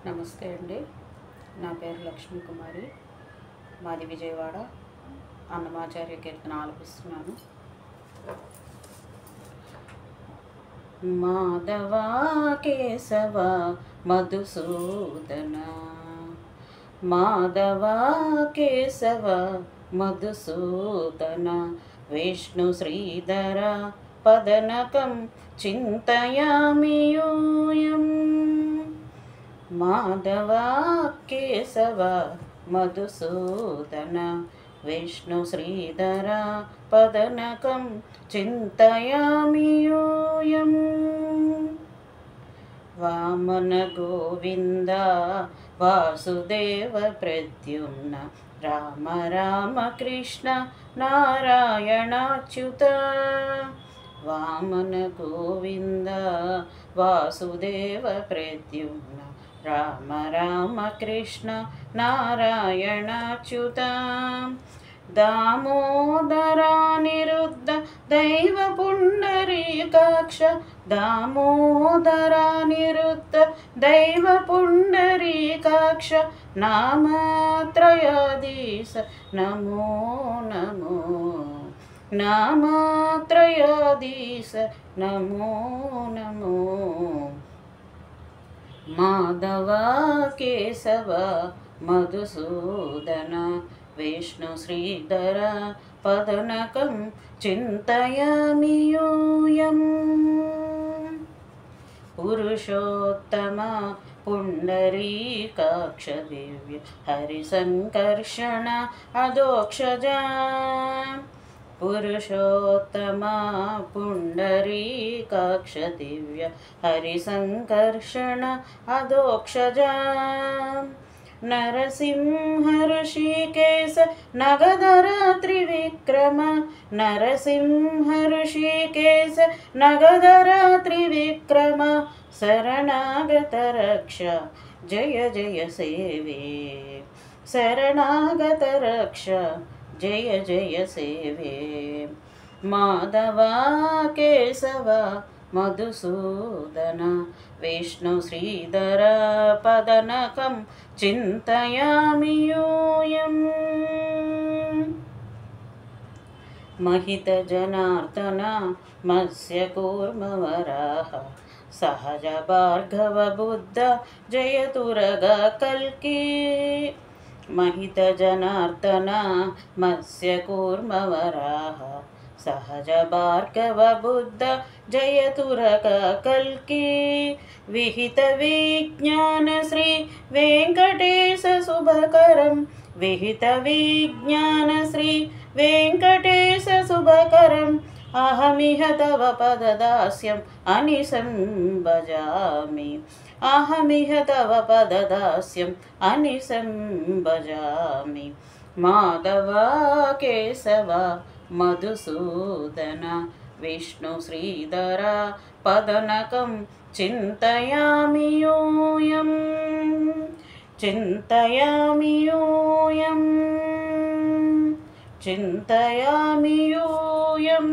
నమస్తే అండి. నా పేరు లక్ష్మీ కుమారి. మాది విజయవాడ. అన్నమాచార్య కీర్తన ఆలపిస్తున్నాను. మాధవ కేశవ మధుసూదన, మాధవ కేశవ మధుసూదన, విష్ణు శ్రీధర పదనకం చింతయామి యూయం. మాధవ కేశవ మధుసూదన, విష్ణు శ్రీధర పదనకం చింతయామి యూయం. వామన గోవింద వాసుదేవ ప్రద్యుమ్న, రామ రామ కృష్ణ నారాయణాచ్యుత. వామన గోవింద వాసుదేవ ప్రద్యుమ్న, రామ రామ కృష్ణ నారాయణాచ్యుత. దామోదరానిరుద్ధ దైవ పుండరీకాక్ష, దామోదరానిరుద్ధ దైవ పుండరీకాక్ష, నామత్రయాధీశ నమో నమో, నామత్రయాధీశ నమో నమో. మాధవ కేశవ మధుసూదన, విష్ణు శ్రీధర పదనకం చింతయామి యూయం. పురుషోత్తమ పుండరీకాక్ష దివ్య హరిసంకర్షణ అదోక్షజ. పురుషోత్తమ పుండరీకాక్ష దివ్య హరిసంకర్షణ అదోక్షజ. నరసింహ ఋషికేశ నగధర త్రివిక్రమ, నరసింహ ఋషికేశ నగధర త్రివిక్రమ, శరణాగత రక్ష జయ జయ సేవే, శరణాగత రక్ష జయ జయ సేవే. మాధవ కేశవ మధుసూదన, విష్ణు శ్రీధర పదనకం చింతయామి యూయం. మహిత జనార్దన మత్స్య కూర్మ వరాహ, సహజ భార్గవ బుద్ధ జయతురగ కల్కి. మహిత జనార్దన మత్స్య కూర్మ వరాహ, సహజ భార్గవ బుద్ధ జయతురగ కల్కి. విహిత విజ్ఞాన శ్రీ వెంకటేశ శుభకరం, విహిత విజ్ఞాన శ్రీ వెంకటేశ శుభకరం, అహమిహ తవ పదదాస్యం అనిశం భజామి, అహమిహ తవ పదదాస్యం అనిశం భజామి. మాధవ కేశవ మధుసూదన, విష్ణు శ్రీధర పదనకం చింతయామి యూయం, చింతయామి యూయం, చింతయామి యూయం.